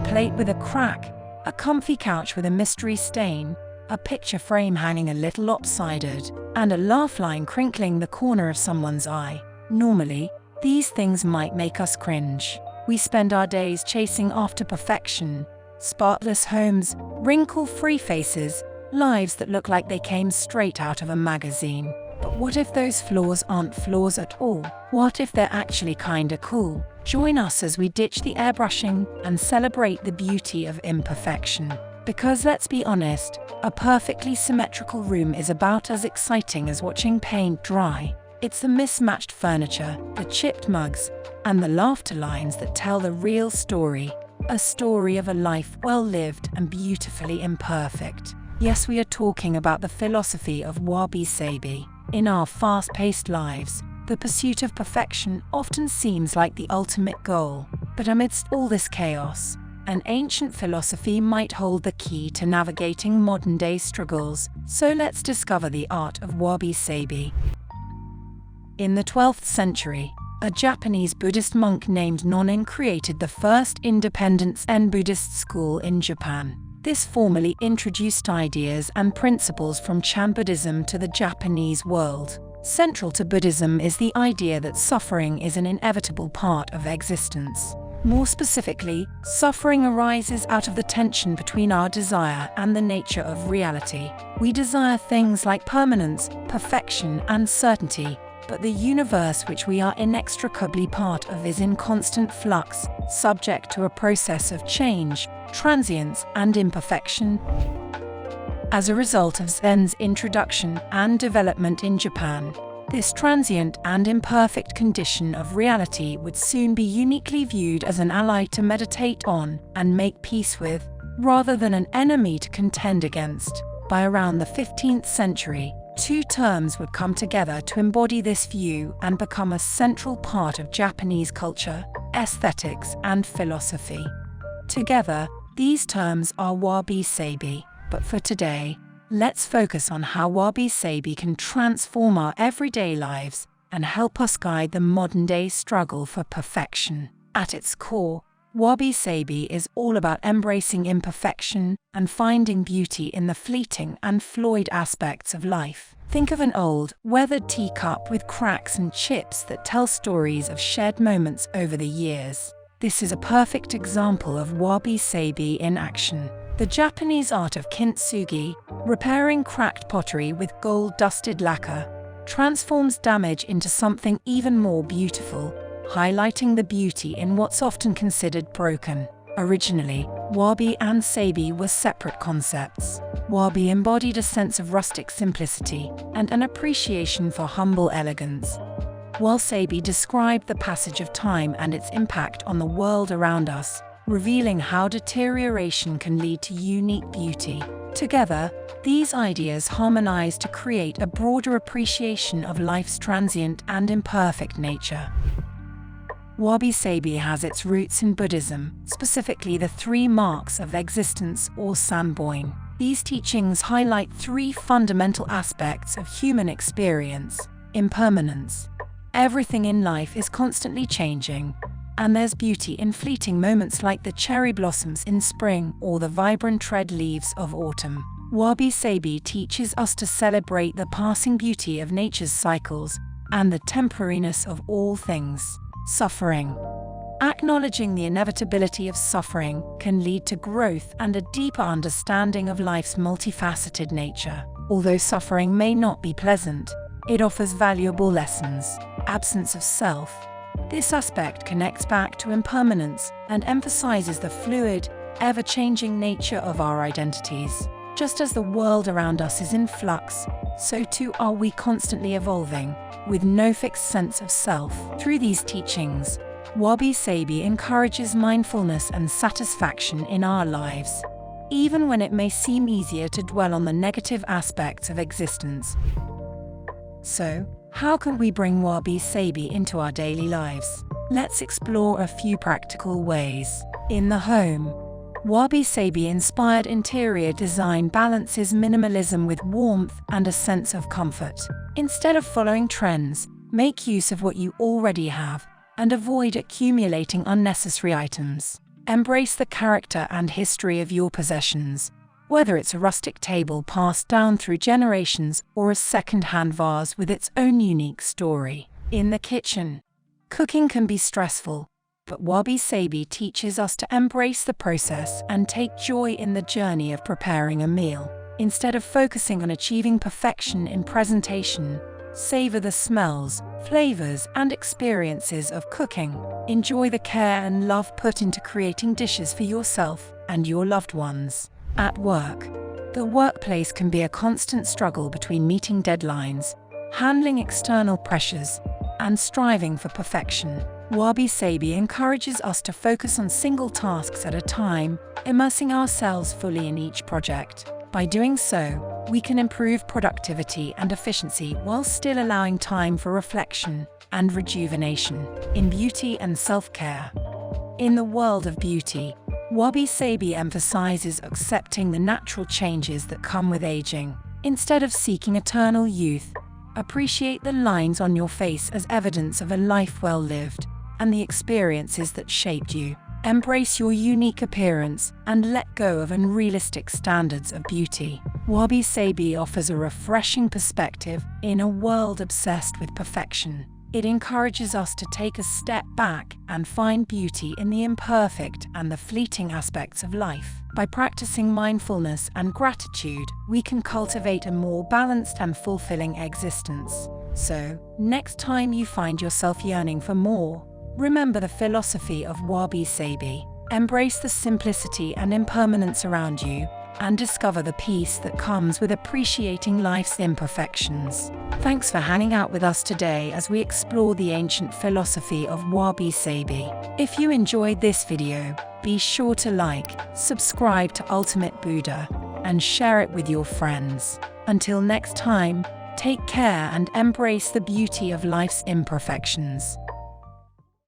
plate with a crack, a comfy couch with a mystery stain, a picture frame hanging a little lopsided, and a laugh line crinkling the corner of someone's eye. Normally, these things might make us cringe. We spend our days chasing after perfection, spotless homes, wrinkle-free faces, lives that look like they came straight out of a magazine. But what if those flaws aren't flaws at all? What if they're actually kinda cool? Join us as we ditch the airbrushing and celebrate the beauty of imperfection. Because let's be honest, a perfectly symmetrical room is about as exciting as watching paint dry. It's the mismatched furniture, the chipped mugs, and the laughter lines that tell the real story. A story of a life well lived and beautifully imperfect. Yes, we are talking about the philosophy of Wabi-Sabi. In our fast-paced lives, the pursuit of perfection often seems like the ultimate goal. But amidst all this chaos, an ancient philosophy might hold the key to navigating modern-day struggles. So let's discover the art of Wabi-Sabi. In the 12th century, a Japanese Buddhist monk named Nonin created the first independent Zen Buddhist school in Japan. This formally introduced ideas and principles from Chan Buddhism to the Japanese world. Central to Buddhism is the idea that suffering is an inevitable part of existence. More specifically, suffering arises out of the tension between our desire and the nature of reality. We desire things like permanence, perfection, and certainty, but the universe which we are inextricably part of is in constant flux, subject to a process of change, transience, and imperfection. As a result of Zen's introduction and development in Japan, this transient and imperfect condition of reality would soon be uniquely viewed as an ally to meditate on and make peace with, rather than an enemy to contend against. By around the 15th century, two terms would come together to embody this view and become a central part of Japanese culture, aesthetics, and philosophy. Together, these terms are Wabi-Sabi. But for today, let's focus on how Wabi-Sabi can transform our everyday lives and help us guide the modern-day struggle for perfection. At its core, Wabi-Sabi is all about embracing imperfection and finding beauty in the fleeting and flawed aspects of life. Think of an old, weathered teacup with cracks and chips that tell stories of shared moments over the years. This is a perfect example of Wabi-Sabi in action. The Japanese art of kintsugi, repairing cracked pottery with gold-dusted lacquer, transforms damage into something even more beautiful, highlighting the beauty in what's often considered broken. Originally, wabi and sabi were separate concepts. Wabi embodied a sense of rustic simplicity and an appreciation for humble elegance, while sabi described the passage of time and its impact on the world around us, revealing how deterioration can lead to unique beauty. Together, these ideas harmonize to create a broader appreciation of life's transient and imperfect nature. Wabi-Sabi has its roots in Buddhism, specifically the three marks of existence or Sanboin. These teachings highlight three fundamental aspects of human experience: impermanence. Everything in life is constantly changing, and there's beauty in fleeting moments like the cherry blossoms in spring or the vibrant red leaves of autumn. Wabi-Sabi teaches us to celebrate the passing beauty of nature's cycles and the temporariness of all things. Suffering. Acknowledging the inevitability of suffering can lead to growth and a deeper understanding of life's multifaceted nature. Although suffering may not be pleasant, it offers valuable lessons. Absence of self. This aspect connects back to impermanence and emphasizes the fluid, ever-changing nature of our identities. Just as the world around us is in flux, so too are we constantly evolving, with no fixed sense of self. Through these teachings, Wabi-Sabi encourages mindfulness and satisfaction in our lives, even when it may seem easier to dwell on the negative aspects of existence. So, how can we bring Wabi-Sabi into our daily lives? Let's explore a few practical ways. In the home, Wabi-Sabi-inspired interior design balances minimalism with warmth and a sense of comfort. Instead of following trends, make use of what you already have and avoid accumulating unnecessary items. Embrace the character and history of your possessions. Whether it's a rustic table passed down through generations or a second-hand vase with its own unique story. In the kitchen, cooking can be stressful, but Wabi-Sabi teaches us to embrace the process and take joy in the journey of preparing a meal. Instead of focusing on achieving perfection in presentation, savor the smells, flavors, and experiences of cooking. Enjoy the care and love put into creating dishes for yourself and your loved ones. At work, the workplace can be a constant struggle between meeting deadlines, handling external pressures, and striving for perfection. Wabi-Sabi encourages us to focus on single tasks at a time, immersing ourselves fully in each project. By doing so, we can improve productivity and efficiency while still allowing time for reflection and rejuvenation. In beauty and self-care. In the world of beauty, Wabi-Sabi emphasizes accepting the natural changes that come with aging. Instead of seeking eternal youth, appreciate the lines on your face as evidence of a life well lived and the experiences that shaped you. Embrace your unique appearance and let go of unrealistic standards of beauty. Wabi-Sabi offers a refreshing perspective in a world obsessed with perfection. It encourages us to take a step back and find beauty in the imperfect and the fleeting aspects of life. By practicing mindfulness and gratitude, we can cultivate a more balanced and fulfilling existence. So, next time you find yourself yearning for more, remember the philosophy of Wabi-Sabi. Embrace the simplicity and impermanence around you, and discover the peace that comes with appreciating life's imperfections. Thanks for hanging out with us today as we explore the ancient philosophy of Wabi-Sabi. If you enjoyed this video, be sure to like, subscribe to Ultimate Buddha, and share it with your friends. Until next time, take care and embrace the beauty of life's imperfections.